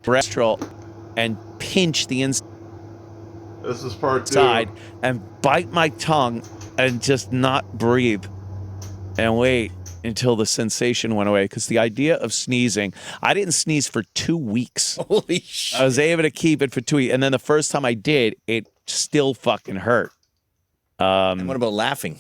restaurant and pinch the inside This is part 2. and bite my tongue and just not breathe and wait until the sensation went away. Because the idea of sneezing, I didn't sneeze for 2 weeks. Holy shit. I was able to keep it for 2 weeks. And then the first time I did, it still fucking hurt. And what about laughing?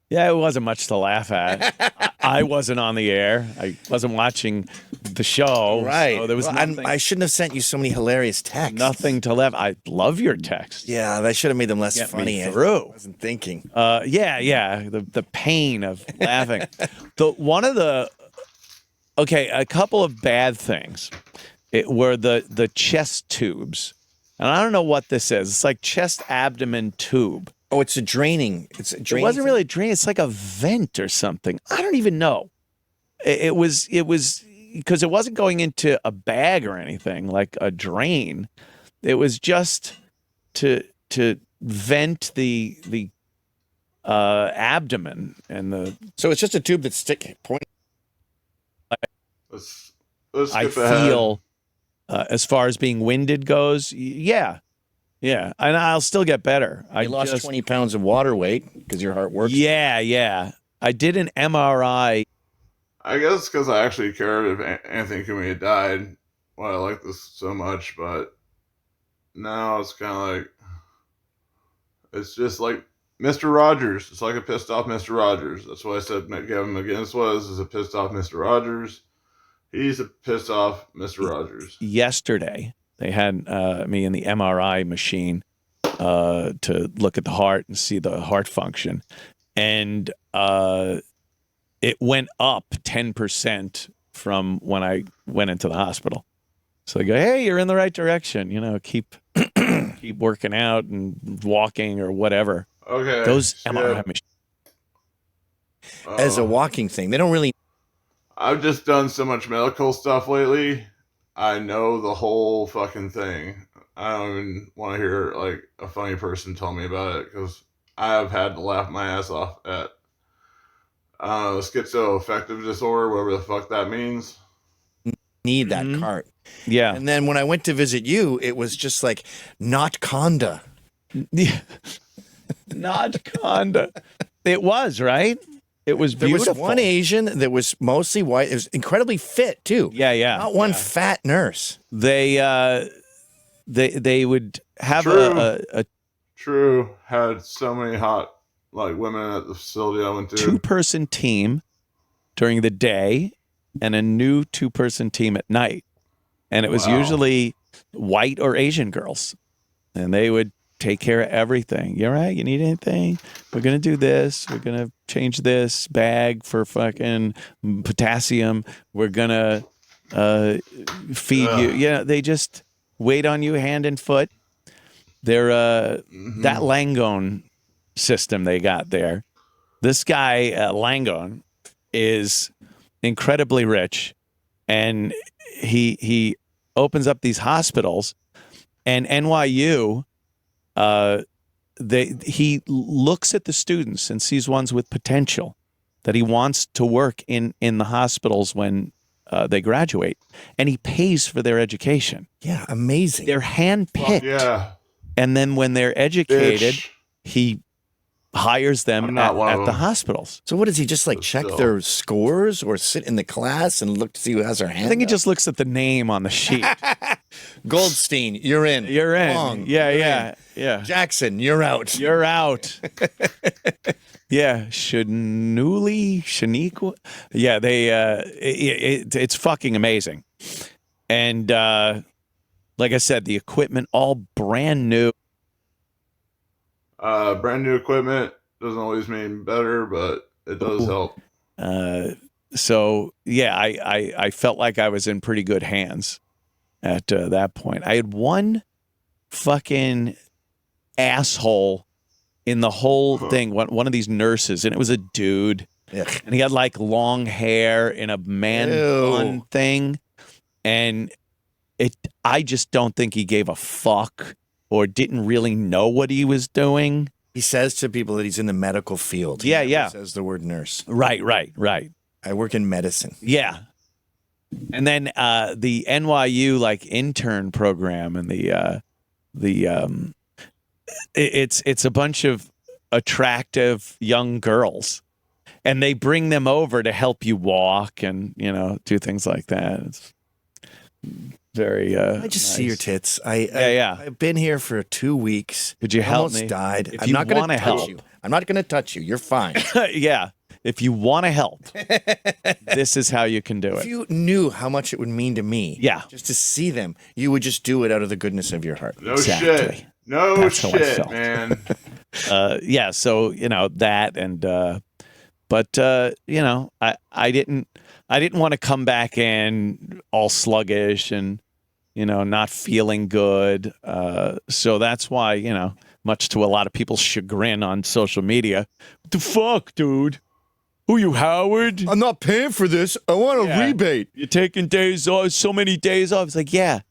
Yeah, it wasn't much to laugh at. I wasn't on the air. I wasn't watching the show. Right. So there was nothing, I shouldn't have sent you so many hilarious texts. nothing to laugh. I love your text. Yeah, I should have made them less Get funny. me through. I wasn't thinking. Yeah. The pain of laughing. A couple of bad things were the chest tubes. And I don't know what this is. It's like chest abdomen tube. Oh, it's a draining. It's a draining. It wasn't really a drain. It's like a vent or something. I don't even know. It was because it wasn't going into a bag or anything like a drain. It was just to vent the abdomen and the. So it's just a tube that's pointing. Let's I skip ahead. feel as far as being winded goes, yeah, and I'll still get better. I lost 20 pounds of water weight because your heart works. Yeah. I did an MRI. I guess because I actually cared if Anthony Cumia died. Why I like this so much, but now it's kind of like it's just like Mr. Rogers. It's like a pissed off Mr. Rogers. That's why I said Gavin McGinnis is a pissed off Mr. Rogers. He's a pissed off Mr. Rogers. Yesterday, they had me in the MRI machine to look at the heart and see the heart function. And it went up 10% from when I went into the hospital. So they go, hey, you're in the right direction. Keep working out and walking or whatever. Okay. Those MRI machines. As a walking thing, they don't really. I've just done so much medical stuff lately. I know the whole fucking thing. I don't even want to hear like a funny person tell me about it because I have had to laugh my ass off at schizoaffective disorder, whatever the fuck that means. Need that cart. Yeah. And then when I went to visit you, it was just like not conda. Yeah. Not conda. It was, right? It was beautiful. There was one Asian that was mostly white. It was incredibly fit too. Yeah. Not one fat nurse. They would have True. a True. Had so many hot women at the facility I went to. 2-person team during the day and a new 2-person team at night. And it was usually white or Asian girls. And they would take care of everything. You all right? You need anything? We're going to do this. We're going to change this bag for fucking potassium. We're going to feed you. Yeah, they just wait on you hand and foot. They're that Langone system they got there. This guy, Langone, is incredibly rich. And he opens up these hospitals. And NYU... he looks at the students and sees ones with potential that he wants to work in the hospitals when they graduate, and he pays for their education. Yeah, amazing. They're handpicked. Yeah. And then when they're educated, Bitch. he hires them at the hospitals. So what does he just check still. their scores or sit in the class and look to see who has their hand? I think he up? just looks at the name on the sheet. Goldstein, you're in. You're in. Long, Yeah. Jackson, you're out. You're out. Yeah, Shaniqua. Yeah, it's fucking amazing. And like I said, the equipment all brand new. Brand new equipment doesn't always mean better, but it does help. So yeah, I felt like I was in pretty good hands at that point. I had one fucking asshole in the whole thing. One of these nurses, and it was a dude, and he had long hair in a man bun thing, and I just don't think he gave a fuck or didn't really know what he was doing. He says to people that he's in the medical field. He Yeah. says the word nurse. Right. I work in medicine. Yeah. And then the NYU like intern program and it's a bunch of attractive young girls, and they bring them over to help you walk and do things like that. It's very I just see nice. your tits. Yeah. I've been here for 2 weeks. Could you help Almost me? died. If I'm you not going wanna to touch help. you. I'm not going to touch you. You're fine. Yeah, if you want to help, this is how you can do If it. you knew how much it would mean to me, Yeah. just to see them, you would just do it out of the goodness of your heart. No Exactly. shit. No That's how I shit, felt. man. Yeah, so that, and but I didn't want to come back in all sluggish and not feeling good. So that's why, much to a lot of people's chagrin on social media, what the fuck, dude? Who you, Howard? I'm not paying for this. I want a Yeah. rebate. You're taking days off, so many days off. It's like, yeah.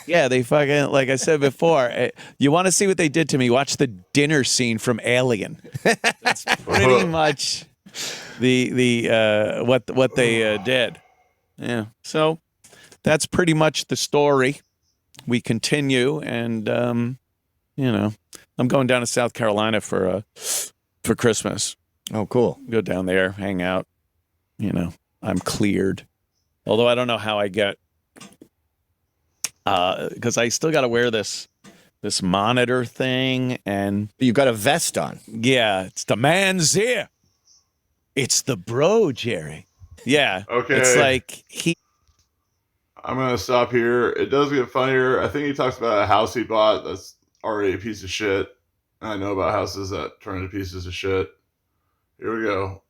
Yeah, they fucking, like I said before, you want to see what they did to me? Watch the dinner scene from Alien. That's pretty much the what they did. Yeah. So that's pretty much the story. We continue, and I'm going down to South Carolina for Christmas. Oh, cool. Go down there, hang out. I'm cleared. Although I don't know how I get, because I still got to wear this monitor thing, and You got a vest on. yeah, it's the man's ear. It's the bro, Jerry. Yeah. Okay. It's like I'm gonna stop here. It does get funnier. I think he talks about a house he bought that's already a piece of shit. I know about houses that turn into pieces of shit. Here we go.